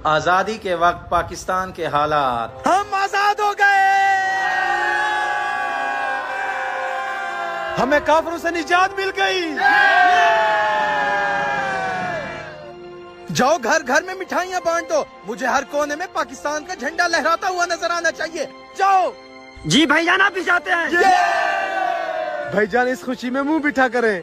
आजादी के वक्त पाकिस्तान के हालात। हम आजाद हो गए, हमें काफिरों से निजात मिल गई। जाओ घर घर में मिठाइयाँ बांट दो, मुझे हर कोने में पाकिस्तान का झंडा लहराता हुआ नजर आना चाहिए। जाओ। जी भाईजान, आप भी जाते हैं। भाईजान इस खुशी में मुंह बिठा करे।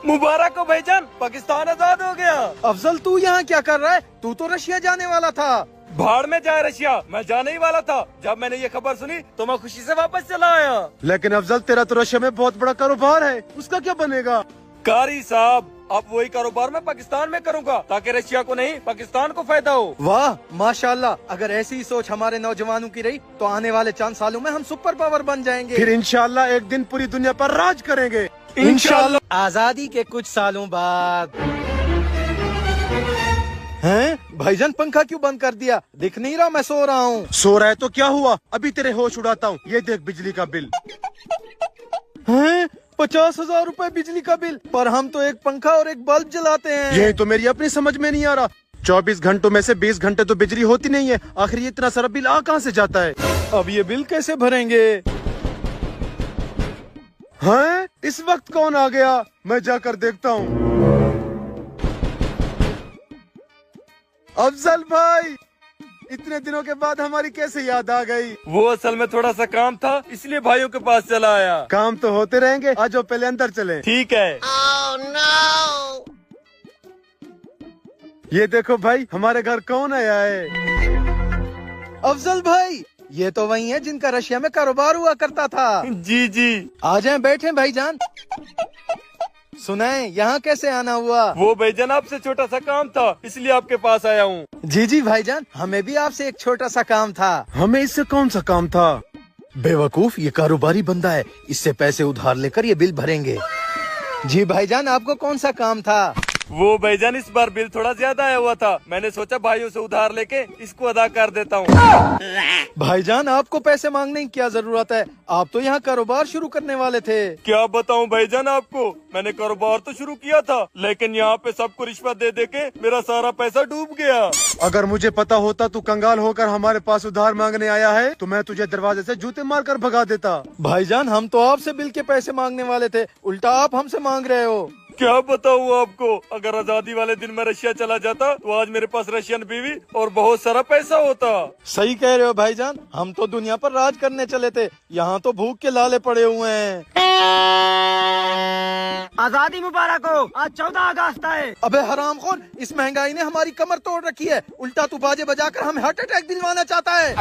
मुबारक हो भाईजान, पाकिस्तान आजाद हो गया। अफजल तू यहाँ क्या कर रहा है? तू तो रशिया जाने वाला था। भाड़ में जाए रशिया, मैं जाने ही वाला था। जब मैंने ये खबर सुनी तो मैं खुशी से वापस चला आया। लेकिन अफजल तेरा तो रशिया में बहुत बड़ा कारोबार है, उसका क्या बनेगा? कारी साहब, अब वही कारोबार मैं पाकिस्तान में करूंगा ताकि रशिया को नहीं पाकिस्तान को फायदा हो। वाह माशाल्लाह, अगर ऐसी ही सोच हमारे नौजवानों की रही तो आने वाले 4 सालों में हम सुपर पावर बन जाएंगे। फिर इंशाल्लाह एक दिन पूरी दुनिया पर राज करेंगे। इंशाल्लाह। आजादी के कुछ सालों बाद। हैं? भाईजान पंखा क्यों बंद कर दिया? दिख नहीं रहा मैं सो रहा हूँ। सो रहा है तो क्या हुआ, अभी तेरे होश उड़ाता हूँ। ये देख बिजली का बिल। हैं? 50,000 रूपए बिजली का बिल, पर हम तो एक पंखा और एक बल्ब जलाते हैं। ये तो मेरी अपनी समझ में नहीं आ रहा। 24 घंटों में से 20 घंटे तो बिजली होती नहीं है, आखिर ये इतना सारा बिल आ कहाँ से जाता है? अब ये बिल कैसे भरेंगे? हैं? इस वक्त कौन आ गया? मैं जाकर देखता हूँ। अफजल भाई, इतने दिनों के बाद हमारी कैसे याद आ गई? वो असल में थोड़ा सा काम था, इसलिए भाइयों के पास चला आया। काम तो होते रहेंगे, आज जो पहले अंदर चले। ठीक है। ये देखो भाई, हमारे घर कौन आया है? अफजल भाई, ये तो वही है जिनका रशिया में कारोबार हुआ करता था। जी जी। आ जाएं, बैठें भाईजान। सुनाएं, यहाँ कैसे आना हुआ? वो भाईजान आपसे छोटा सा काम था, इसलिए आपके पास आया हूँ। जी जी भाईजान, हमें भी आपसे एक छोटा सा काम था। हमें इससे कौन सा काम था? बेवकूफ, ये कारोबारी बंदा है, इससे पैसे उधार लेकर ये बिल भरेंगे। जी भाईजान, आपको कौन सा काम था? वो भाईजान इस बार बिल थोड़ा ज्यादा आया हुआ था, मैंने सोचा भाइयों से उधार लेके इसको अदा कर देता हूँ। भाईजान आपको पैसे मांगने की क्या जरूरत है, आप तो यहाँ कारोबार शुरू करने वाले थे। क्या बताऊँ भाईजान आपको, मैंने कारोबार तो शुरू किया था, लेकिन यहाँ पे सबको रिश्वत दे दे के मेरा सारा पैसा डूब गया। अगर मुझे पता होता तू कंगाल होकर हमारे पास उधार मांगने आया है तो मैं तुझे दरवाजे से जूते मारकर भगा देता। भाईजान हम तो आपसे बिल के पैसे मांगने वाले थे, उल्टा आप हमसे मांग रहे हो। क्या बताऊँ आपको, अगर आजादी वाले दिन मैं रशिया चला जाता तो आज मेरे पास रशियन बीवी और बहुत सारा पैसा होता। सही कह रहे हो भाईजान, हम तो दुनिया पर राज करने चले थे, यहाँ तो भूख के लाले पड़े हुए हैं। आजादी मुबारक हो, आज 14 अगस्त है। अबे हरामखोर, इस महंगाई ने हमारी कमर तोड़ रखी है, उल्टा तू बाजे बजाकर हमें हार्ट अटैक दिलवाना चाहता है।